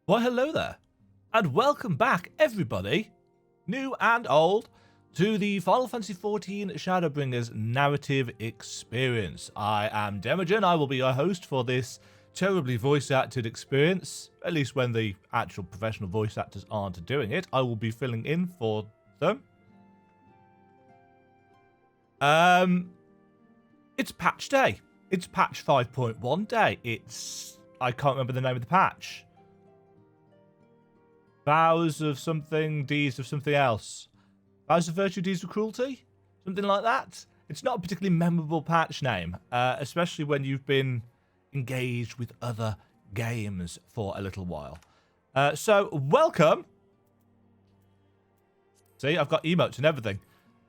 Why, hello there, and welcome back, everybody, new and old, to the Final Fantasy XIV Shadowbringers narrative experience. I am Demajen. I will be your host for this terribly voice-acted experience, at least when the actual professional voice actors aren't doing it. I will be filling in for them. It's patch day. It's patch 5.1 day. I can't remember the name of the patch. Vows of something, deeds of something else. Vows of virtue, deeds of cruelty? Something like that. It's not a particularly memorable patch name, especially when you've been engaged with other games for a little while. So, welcome. See, I've got emotes and everything.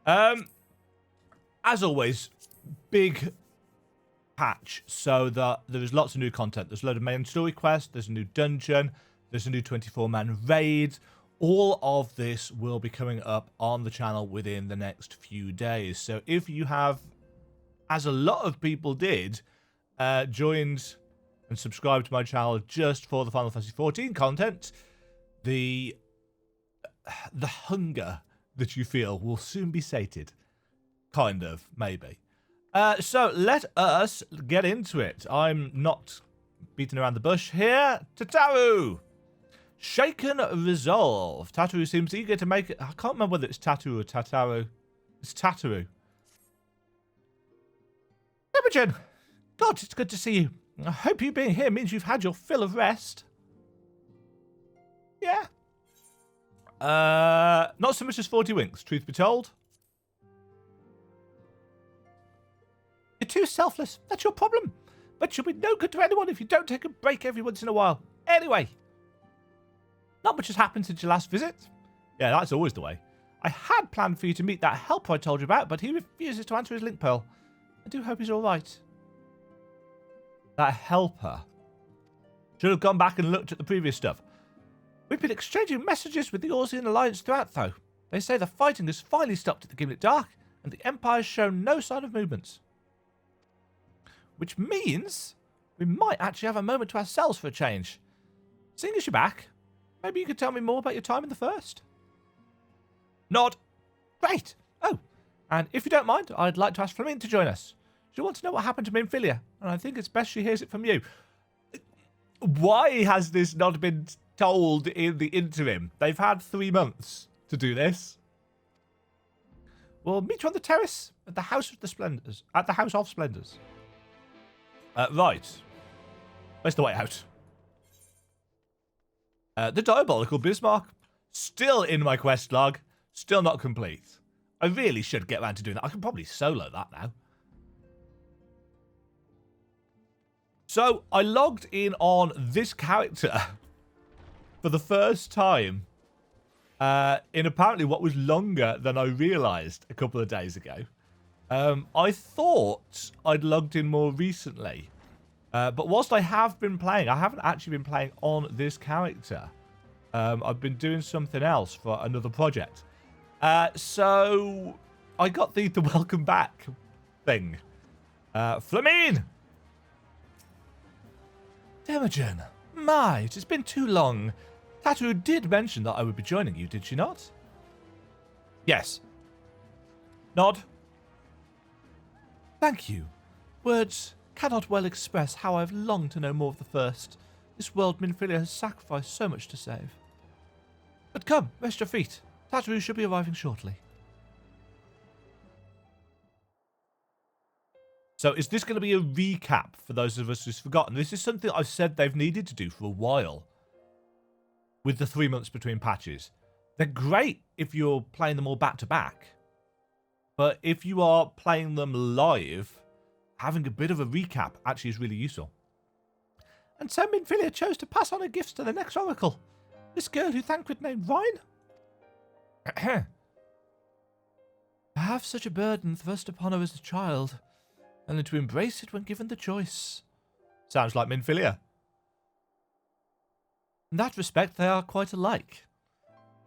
As always, big patch, so that there is lots of new content. There's a load of main story quests, there's a new dungeon, there's a new 24-man raid. All of this will be coming up on the channel within the next few days. So if you have, as a lot of people did, joined and subscribed to my channel just for the Final Fantasy XIV content, the hunger that you feel will soon be sated. Kind of, maybe. So let us get into it. I'm not beating around the bush here. Tataru! Shaken resolve. Tataru seems eager to make it. I can't remember whether it's Tataru or Tataru. It's Tataru. Demajen! God, it's good to see you. I hope you being here means you've had your fill of rest. Yeah. Not so much as 40 winks, truth be told. You're too selfless. That's your problem. But you'll be no good to anyone if you don't take a break every once in a while. Anyway. Not much has happened since your last visit. Yeah, that's always the way. I had planned for you to meet that helper I told you about, but he refuses to answer his link pearl. I do hope he's alright. That helper. Should have gone back and looked at the previous stuff. We've been exchanging messages with the Orsian Alliance throughout, though. They say the fighting has finally stopped at the Gimlet Dark, and the Empire's shown no sign of movements. Which means we might actually have a moment to ourselves for a change. Seeing as you're back, maybe you could tell me more about your time in the First? Nod. Great. Oh, and if you don't mind, I'd like to ask Flamine to join us. She wants to know what happened to Minfilia, and I think it's best she hears it from you. Why has this not been told in the interim? They've had 3 months to do this. We'll meet you on the terrace at the House of the Splendors. At the House of Splendors. Right. Where's the way out? The Diabolical Bismarck. Still in my quest log. Still not complete. I really should get around to doing that. I can probably solo that now. So, I logged in on this character for the first time in apparently what was longer than I realised a couple of days ago. I thought I'd logged in more recently. But whilst I have been playing, I haven't actually been playing on this character. I've been doing something else for another project. So I got the welcome back thing. Flamine! Demajen, my, it has been too long. Tataru did mention that I would be joining you, did she not? Yes. Nod. Thank you. Words cannot well express how I've longed to know more of the First. This world Minfilia has sacrificed so much to save. But come, rest your feet. Tataru should be arriving shortly. So is this going to be a recap for those of us who've forgotten? This is something I've said they've needed to do for a while. With the 3 months between patches. They're great if you're playing them all back to back. But if you are playing them live, having a bit of a recap actually is really useful. And so Minfilia chose to pass on her gifts to the next Oracle. This girl who Thancred named Rhine? To have such a burden thrust upon her as a child, only to embrace it when given the choice. Sounds like Minfilia. In that respect, they are quite alike.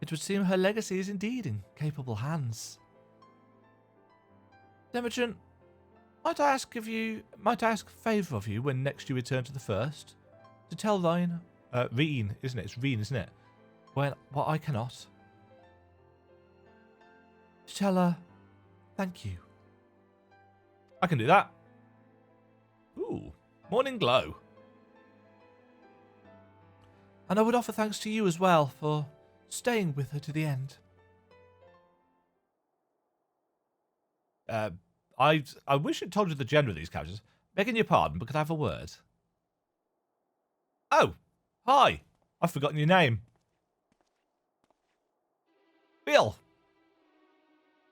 It would seem her legacy is indeed in capable hands. Demajen, might I ask a favour of you when next you return to the First? To tell Rhine Reen, isn't it? It's Reen, isn't it? Well, what I cannot. Tell her thank you. I can do that. Ooh, morning glow. And I would offer thanks to you as well for staying with her to the end. I wish I'd told you the gender of these characters. Begging your pardon, but could I have a word? Oh, hi. I've forgotten your name. Bill.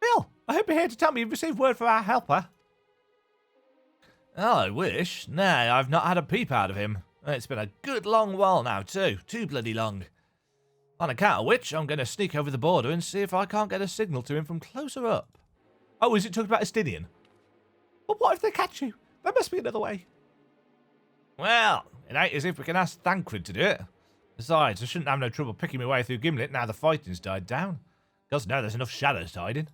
Bill, I hope you're here to tell me you've received word from our helper. Oh, I wish. Nay, I've not had a peep out of him. It's been a good long while now, too. Too bloody long. On account of which, I'm going to sneak over the border and see if I can't get a signal to him from closer up. Oh, is it talking about Estinian? But what if they catch you? There must be another way. Well, it ain't as if we can ask Thancred to do it. Besides, I shouldn't have no trouble picking my way through Gimlet now the fighting's died down. Because now there's enough shadows hiding.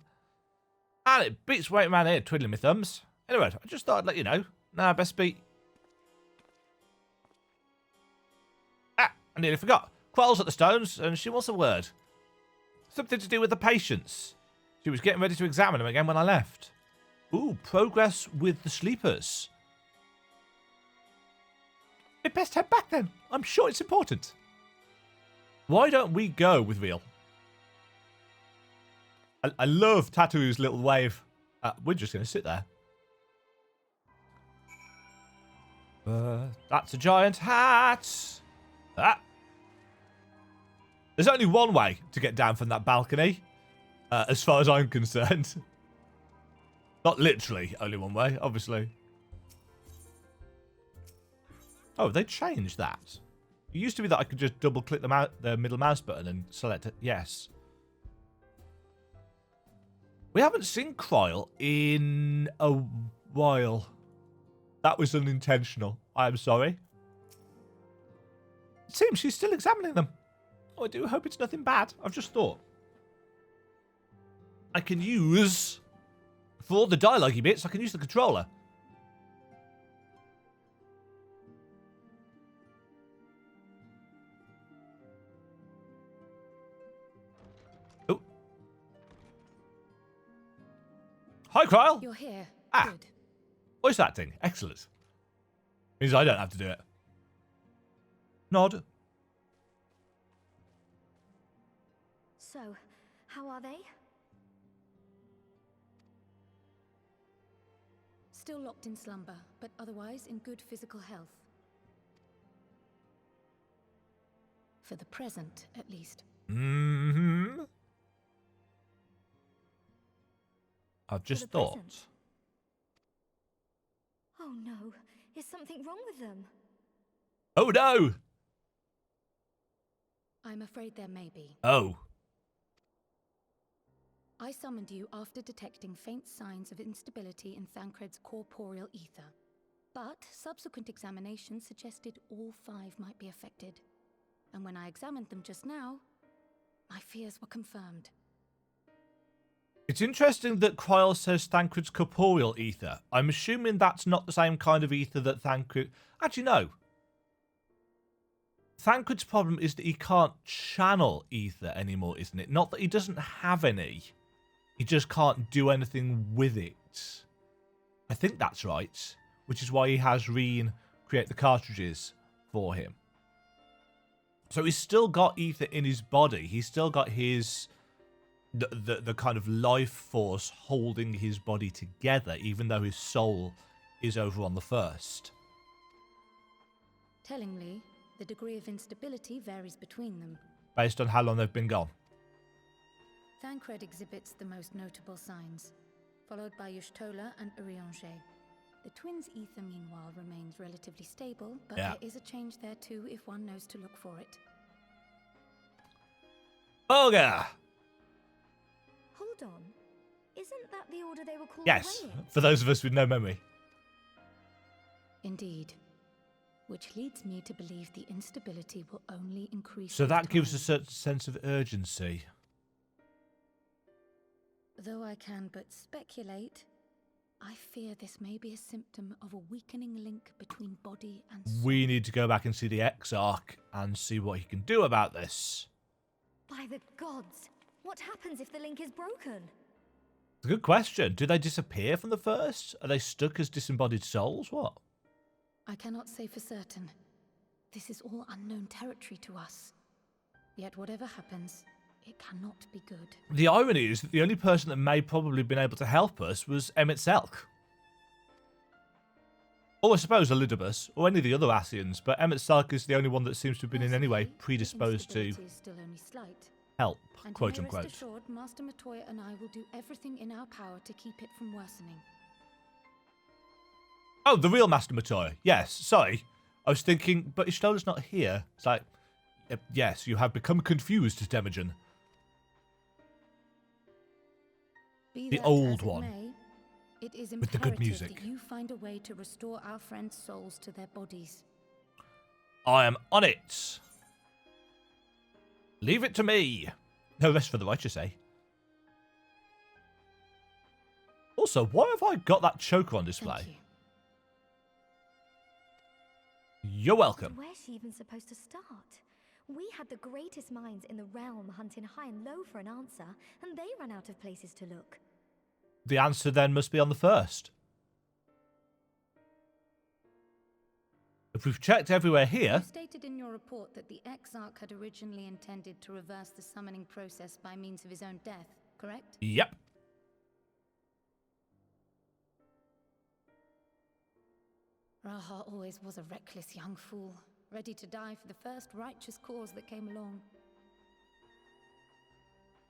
And it beats waiting around here twiddling my thumbs. Anyway, I just thought I'd let you know. Now, best be... Ah, I nearly forgot. Quell's at the stones, and she wants a word. Something to do with the patients. She was getting ready to examine them again when I left. Ooh, progress with the sleepers. We'd best head back then. I'm sure it's important. Why don't we go with Real? I love Tattoo's little wave. We're just going to sit there. That's a giant hat. Ah. There's only one way to get down from that balcony, as far as I'm concerned. Not literally only one way, obviously. Oh, they changed that. It used to be that I could just double-click the middle mouse button and select it. Yes. We haven't seen Cryle in a while. That was unintentional. I am sorry. It seems she's still examining them. Oh, I do hope it's nothing bad. I've just thought. I can use... For all the dialogue-y bits, I can use the controller. Oh. Hi, Cryle. You're here. Ah. Good. Voice acting. Excellent. Means I don't have to do it. Nod. So, how are they? Still locked in slumber, but otherwise in good physical health. For the present, at least. Mm-hmm. I've just thought. Present. Oh no, is something wrong with them? Oh no! I'm afraid there may be. Oh. I summoned you after detecting faint signs of instability in Thancred's corporeal ether. But subsequent examination suggested all 5 might be affected. And when I examined them just now, my fears were confirmed. It's interesting that Cryle says Thancred's corporeal ether. I'm assuming that's not the same kind of ether that Thancred... Actually, no. Thancred's problem is that he can't channel ether anymore, isn't it? Not that he doesn't have any. He just can't do anything with it. I think that's right. Which is why he has Reen create the cartridges for him. So he's still got ether in his body. He's still got his... The kind of life force holding his body together, even though his soul is over on the first. Tellingly, the degree of instability varies between them. Based on how long they've been gone. Thancred exhibits the most notable signs, followed by Y'shtola and Urianger. The twins' ether, meanwhile, remains relatively stable, but there is a change there too if one knows to look for it. Ogre! Hold on. Isn't that the order they were called Yes, away in? for those of us with no memory. Indeed. Which leads me to believe the instability will only increase. So with that gives a time. certain sense of urgency. Though I can but speculate, I fear this may be a symptom of a weakening link between body and soul. We need to go back and see the Exarch and see what he can do about this. By the gods! What happens if the link is broken? It's a good question. Do they disappear from the first? Are they stuck as disembodied souls? What? I cannot say for certain. This is all unknown territory to us. Yet whatever happens, it cannot be good. The irony is that the only person that may probably have been able to help us was Emet-Selch. Or I suppose Elidibus, or any of the other Ascians, but Emet-Selch is the only one that seems to have been in any way predisposed to Instability is still only slight. help, And quote may rest unquote. assured, Master Matoya and I will do everything in our power to keep it from worsening. Oh, the real Master Matoya. Yes, sorry. I was thinking, but Ishtola's not here. It's like, yes, you have become confused, Demajen. Be The that old as it one. may, it is With the good imperative music. that you find a way to restore our friends' souls to their bodies. I am on it. Leave it to me. No rest for the righteous, eh? Also, why have I got that choker on display? Thank you. You're welcome. Where's she even supposed to start? We had the greatest minds in the realm hunting high and low for an answer, and they ran out of places to look. The answer then must be on the first. If we've checked everywhere here... You stated in your report that the Exarch had originally intended to reverse the summoning process by means of his own death, correct? Yep. Raha always was a reckless young fool, ready to die for the first righteous cause that came along.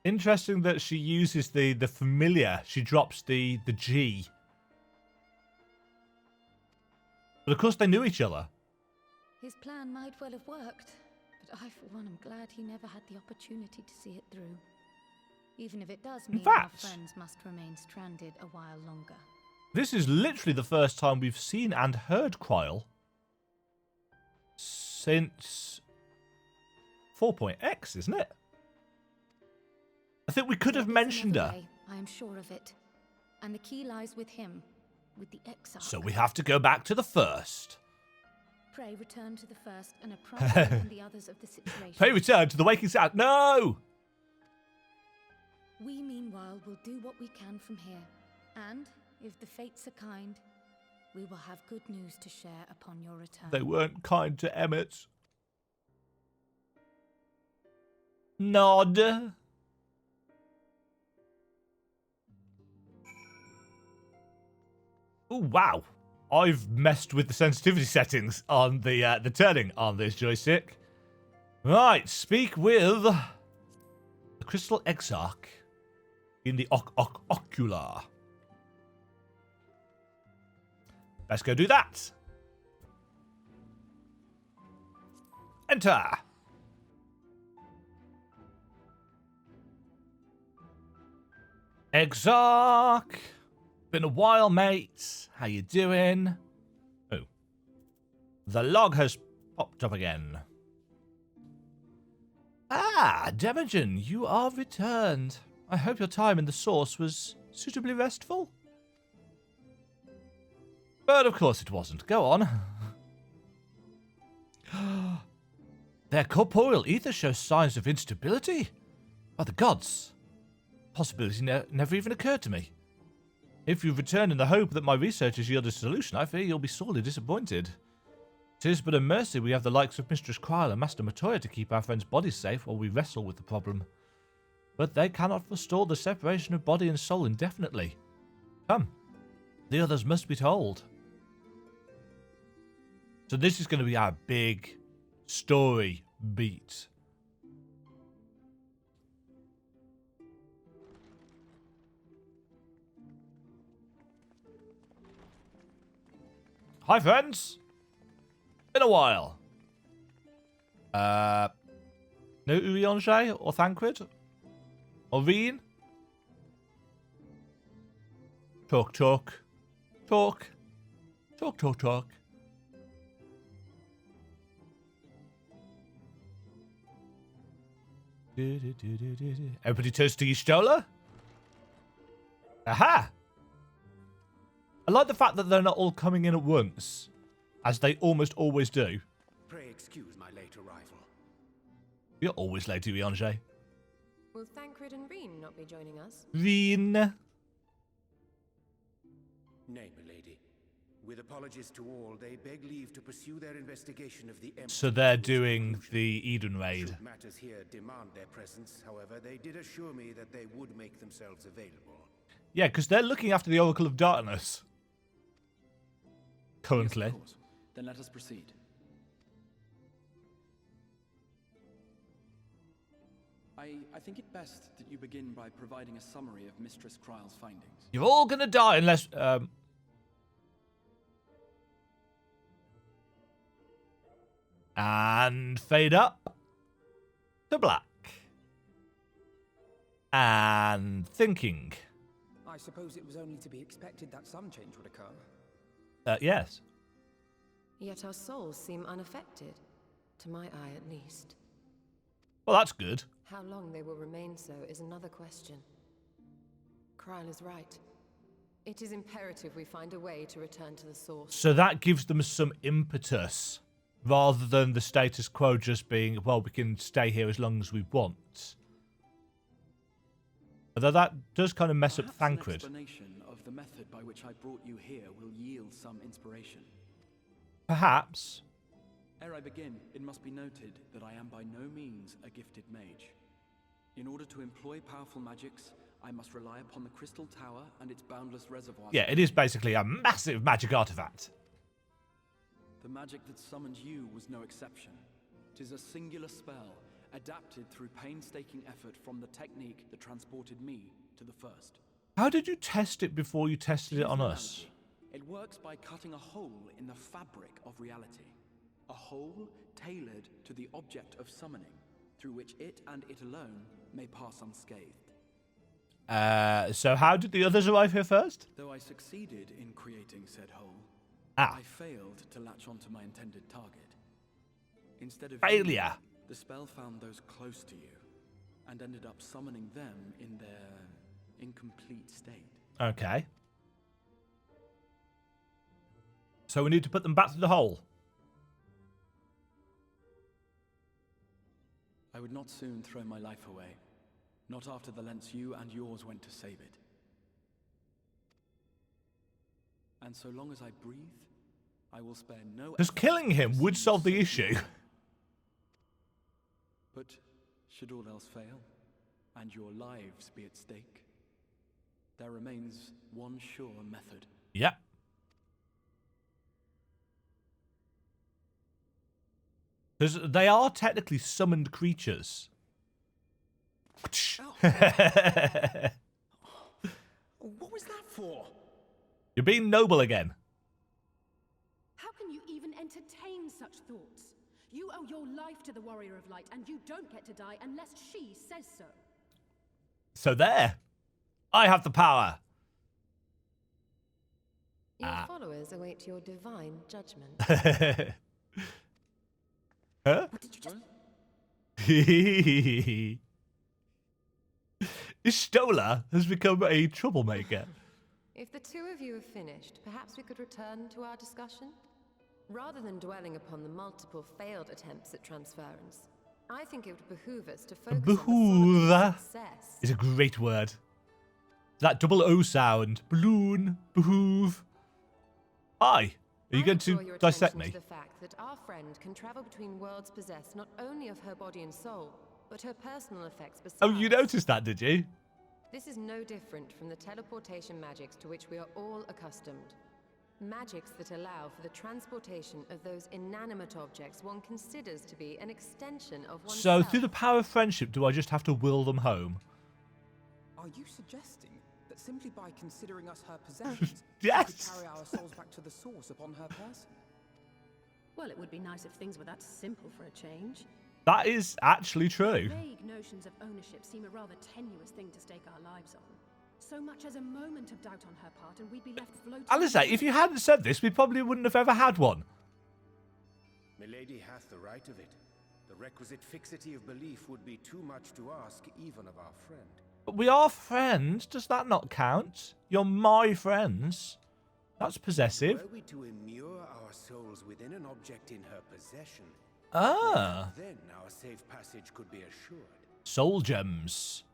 Interesting that she uses the familiar. She drops the G. But of course they knew each other. His plan might well have worked, but I for one am glad he never had the opportunity to see it through. Even if it does mean our fact- friends must remain stranded a while longer. This is literally the first time we've seen and heard Kryl since 4.x, isn't it? I think we could have There is mentioned another her. way, I am sure of it. And the key lies with him, with the Exarch. So we have to go back to the first. Pray return to the first and apprise him and the others of the situation. Pray return to the waking sound. No! We, meanwhile, will do what we can from here. And, if the fates are kind, we will have good news to share upon your return. They weren't kind to Emmett. Nod. Oh wow. I've messed with the sensitivity settings on the turning on this joystick. Right, speak with the Crystal Exarch in the ocular. Let's go do that. Enter. Exarch. Been a while, mate. How you doing? Oh. The log has popped up again. Ah, Demajen, you are returned. I hope your time in the source was suitably restful. But of course it wasn't. Go on. Their corporeal ether shows signs of instability. By the gods. Possibility never even occurred to me. If you return in the hope that my research has yielded a solution, I fear you'll be sorely disappointed. 'Tis but a mercy we have the likes of Mistress Kryl and Master Matoya to keep our friends' bodies safe while we wrestle with the problem. But they cannot forestall the separation of body and soul indefinitely. Come, the others must be told. So this is going to be our big story beat. Hi, friends. Been a while. No Urianger or Thancred? Or Reen? Talk, talk. Talk. Talk, talk, talk. Everybody turns to Y'shtola? Aha! I like the fact that they're not all coming in at once, as they almost always do. Pray excuse my late arrival. You're always late, Ange. Will Thancred and Reen not be joining us? Reen. Nay, milady. With apologies to all, they beg leave to pursue their investigation of the empty. So they're doing the Eden raid. Should matters here demand their presence, however, they did assure me that they would make themselves available. Yeah, because they're looking after the Oracle of Darkness. Currently. Yes, of course. Then let us proceed. I think it best that you begin by providing a summary of Mistress Kryle's findings. You're all gonna die unless... And fade up to black. And thinking. I suppose it was only to be expected that some change would occur. Yes. Yet our souls seem unaffected, to my eye at least. Well, that's good. How long they will remain so is another question. Kryle is right. It is imperative we find a way to return to the source. So that gives them some impetus, rather than the status quo just being, well, we can stay here as long as we want. Although that does kind of mess up Perhaps Thancred. an explanation of the method by which I brought you here will yield some inspiration. Perhaps. Ere I begin, it must be noted that I am by no means a gifted mage. In order to employ powerful magics, I must rely upon the Crystal Tower and its boundless reservoirs. Yeah, it is basically a massive magic artifact. The magic that summoned you was no exception. 'Tis a singular spell, adapted through painstaking effort from the technique that transported me to the first. How did you test it before you tested it on us? It works by cutting a hole in the fabric of reality. A hole tailored to the object of summoning, through which it and it alone may pass unscathed. So how did the others arrive here first? Though I succeeded in creating said hole, Ah, I failed to latch onto my intended target. Instead of failure. you, the spell found those close to you, and ended up summoning them in their incomplete state. Okay. So we need to put them back to the hole. I would not soon throw my life away, not after the lengths you and yours went to save it. And so long as I breathe, I will spare no Because effort killing him to would see solve the you issue. safe. But should all else fail, and your lives be at stake, there remains one sure method. Yep. Because they are technically summoned creatures. What was that for? You're being noble again. How can you even entertain such thoughts? You owe your life to the Warrior of Light, and you don't get to die unless she says so. So there. I have the power. Your followers await your divine judgment. Huh? What did you just... Istola has become a troublemaker. If the two of you have finished, perhaps we could return to our discussion? Rather than dwelling upon the multiple failed attempts at transference, I think it would behoove us to focus on the Behoove solid success. is a great word. That double O sound. Balloon. Behoove. Hi. Are you I going draw to your dissect attention me? to the fact that our friend can travel between worlds possessed not only of her body and soul, but her personal effects besides. Oh, you noticed that, did you? This is no different from the teleportation magics to which we are all accustomed. Magics that allow for the transportation of those inanimate objects one considers to be an extension of oneself. So, through the power of friendship, do I just have to will them home? Are you suggesting that simply by considering us her possessions, Yes. she could carry our souls back to the source upon her person? Well, it would be nice if things were that simple for a change. That is actually true. Vague notions of ownership seem a rather tenuous thing to stake our lives on. So much as a moment of doubt on her part, and we'd be left floating. Alistair, if you hadn't said this, we probably wouldn't have ever had one. Milady hath the right of it. The requisite fixity of belief would be too much to ask even of our friend. But we are friends. Does that not count? You're my friends. That's possessive. Were we to immure our souls within an object in her possession, Ah. then our safe passage could be assured. Soul gems.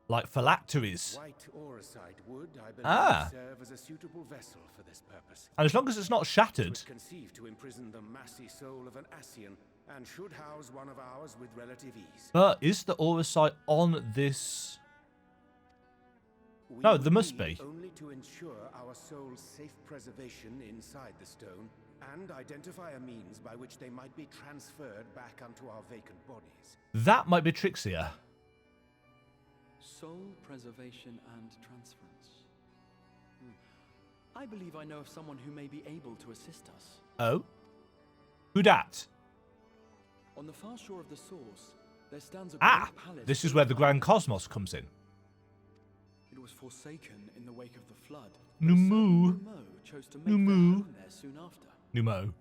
Like phylacteries. White auracite would, I believe, serve as a suitable vessel for this purpose. And as long as it's not It shattered. was conceived to imprison the massy soul of an Ascian, and should house one of ours with relative ease. But is the auracite on this? We No, would there must need be. only to ensure our soul's safe preservation inside the stone, and identify a means by which they might be transferred back onto our vacant bodies. That might be trixier. Soul preservation and transference. I believe I know of someone who may be able to assist us. Oh? Who dat? On the far shore of the source, there stands a Ah! great palace. This is where the Grand Cosmos comes in. It was forsaken in the wake of the flood. Numu. Numo chose to make their Numu. home there soon after. Numo.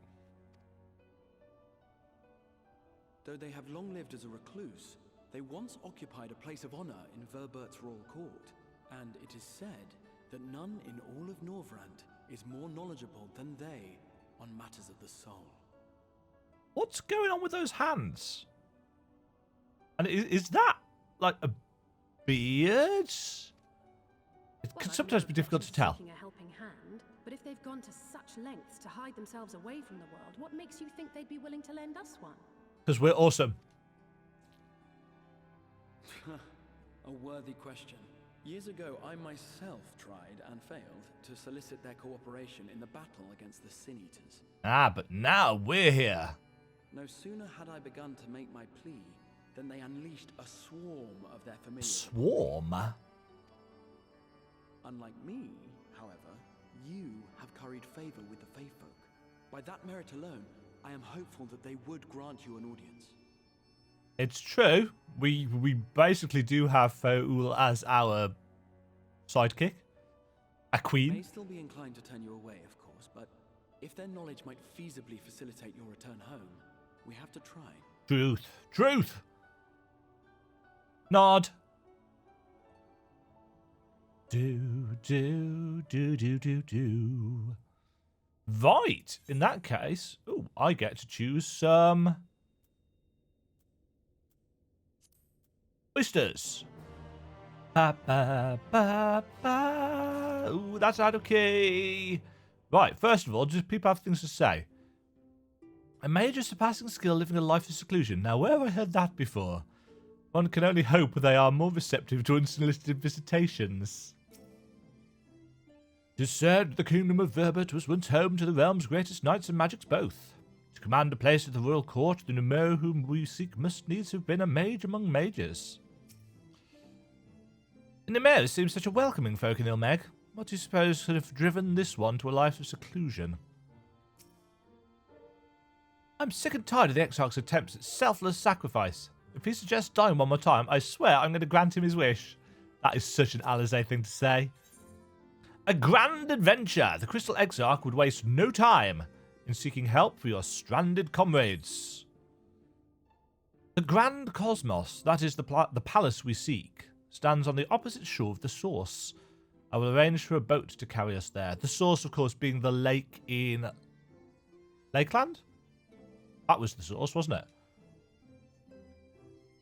Though they have long lived as a recluse, they once occupied a place of honor in Verbert's royal court, and it is said that none in all of Norvrant is more knowledgeable than they on matters of the soul. What's going on with those hands? And is that like a beard? It Well, can I sometimes know be difficult to tell. seeking a helping hand, but if they've gone to such lengths to hide themselves away from the world, what makes you think they'd be willing to lend us one? Because we're awesome. A worthy question. Years ago, I myself tried and failed to solicit their cooperation in the battle against the Sin Eaters. Ah, but now we're here. No sooner had I begun to make my plea than they unleashed a swarm of their familiars. Swarm? Unlike me, however, you have curried favor with the Fae folk. By that merit alone, I am hopeful that they would grant you an audience. It's true. We basically do have Faul as our sidekick. A May queen. still be inclined to turn you away, of course, but if their knowledge might feasibly facilitate your return home, we have to try. Truth. Truth. Nod. Do. Right. In that case, oh, I get to choose some oysters. Ba, ba, ba, ba. Ooh, that's out of key. Right, first of all, just people have things to say. A major surpassing skill living a life of seclusion. Now, where have I heard that before? One can only hope they are more receptive to unsolicited visitations. It is said the kingdom of Verbert was once home to the realm's greatest knights and magics both. To command a place at the royal court, the Numo whom we seek must needs have been a mage among mages. The Numo seems such a welcoming folk in Ilmeg. What do you suppose could have driven this one to a life of seclusion? I'm sick and tired of the Exarch's attempts at selfless sacrifice. If he suggests dying one more time, I swear I'm going to grant him his wish. That is such an Alizé thing to say. A grand adventure! The Crystal Exarch would waste no time in seeking help for your stranded comrades. The Grand Cosmos, that is the palace we seek, stands on the opposite shore of the Source. I will arrange for a boat to carry us there. The Source, of course, being the lake in Lakeland? That was the Source, wasn't it?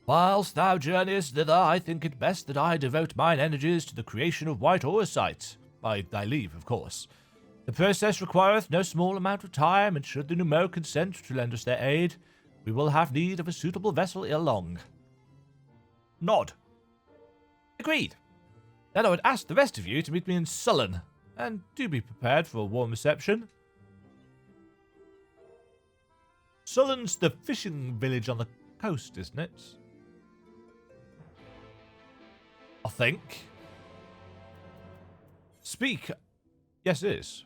Whilst thou journeyest thither, I think it best that I devote mine energies to the creation of white auracite. By thy leave, of course. The process requireth no small amount of time, and should the Numo consent to lend us their aid, we will have need of a suitable vessel ere long. Nod. Agreed. Then I would ask the rest of you to meet me in Sullen, and do be prepared for a warm reception. Sullen's the fishing village on the coast, isn't it? I think. Speak. Yes, it is.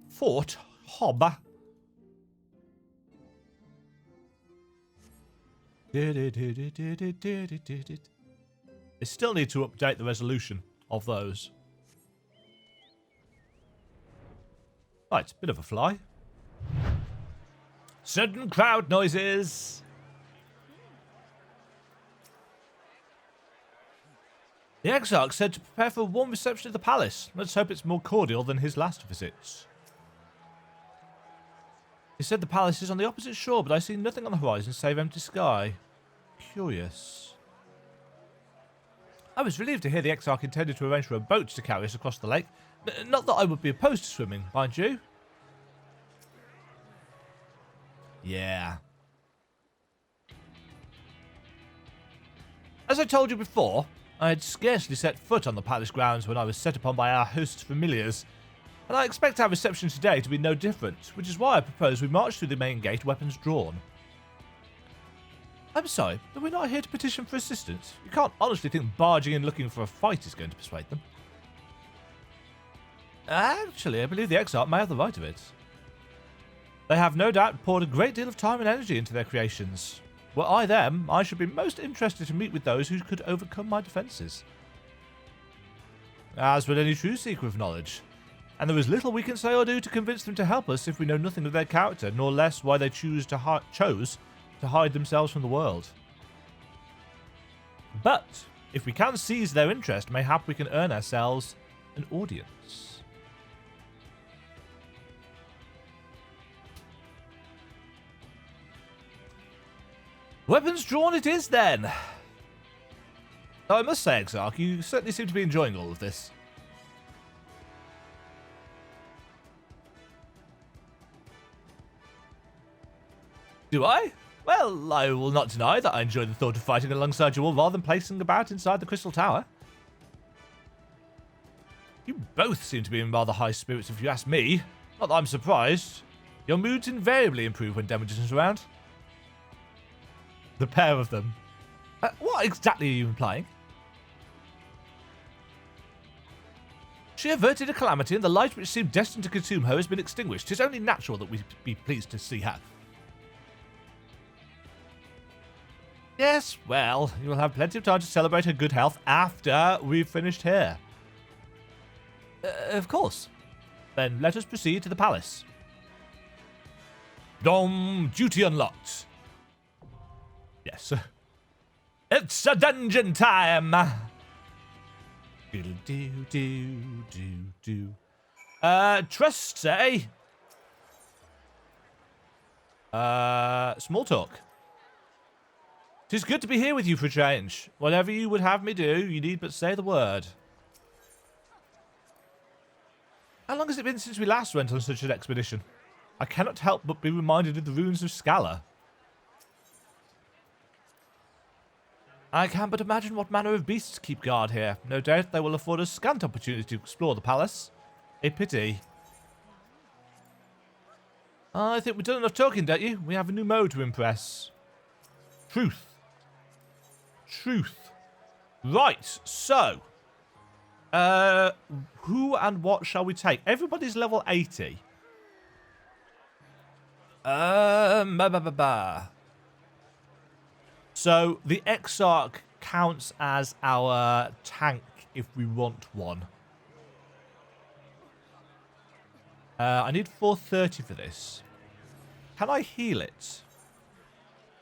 Fort Hob. They still need to update the resolution of those. Right, bit of a fly. Sudden crowd noises. The Exarch said to prepare for a warm reception at the palace. Let's hope it's more cordial than his last visits. He said the palace is on the opposite shore, but I see nothing on the horizon save empty sky. Curious. I was relieved to hear the Exarch intended to arrange for a boat to carry us across the lake. Not that I would be opposed to swimming, mind you. Yeah. As I told you before, I had scarcely set foot on the palace grounds when I was set upon by our host's familiars, and I expect our reception today to be no different, which is why I propose we march through the main gate, weapons drawn. I'm sorry, but we're not here to petition for assistance. You can't honestly think barging in looking for a fight is going to persuade them. Actually, I believe the Exarch may have the right of it. They have no doubt poured a great deal of time and energy into their creations. Were I them, I should be most interested to meet with those who could overcome my defences. As would any true seeker of knowledge. And there is little we can say or do to convince them to help us if we know nothing of their character, nor less why they chose to hide themselves from the world. But, if we can seize their interest, mayhap we can earn ourselves an audience. Weapons drawn it is, then. Though I must say, Exarch, you certainly seem to be enjoying all of this. Do I? Well, I will not deny that I enjoy the thought of fighting alongside you all rather than placing about inside the Crystal Tower. You both seem to be in rather high spirits if you ask me. Not that I'm surprised. Your moods invariably improve when Demajen is around. The pair of them. What exactly are you implying? She averted a calamity, and the light which seemed destined to consume her has been extinguished. 'Tis only natural that we be pleased to see her. Yes, well, you will have plenty of time to celebrate her good health after we've finished here. Of course. Then let us proceed to the palace. Duty unlocked. Yes. It's a dungeon time! Trust, say? Small talk. 'Tis good to be here with you for a change. Whatever you would have me do, you need but say the word. How long has it been since we last went on such an expedition? I cannot help but be reminded of the ruins of Scala. I can but imagine what manner of beasts keep guard here. No doubt they will afford us scant opportunity to explore the palace. A pity. I think we've done enough talking, don't you? We have a new mode to impress. Truth. Truth. Right, so. Who and what shall we take? Everybody's level 80. So, the Exarch counts as our tank if we want one. I need 430 for this. Can I heal it?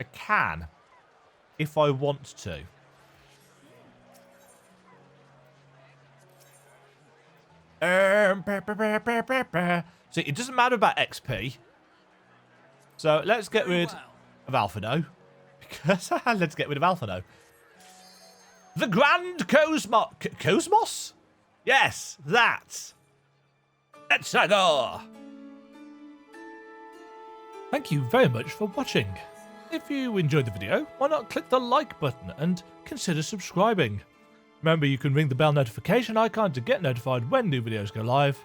I can, if I want to. See, it doesn't matter about XP. So, let's get rid of Alphino. Because let's get rid of Alphino. The Grand Cosmos? Yes, that. Let's go. Thank you very much for watching. If you enjoyed the video, why not click the like button and consider subscribing. Remember, you can ring the bell notification icon to get notified when new videos go live.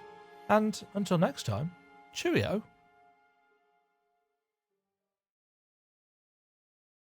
And until next time, cheerio.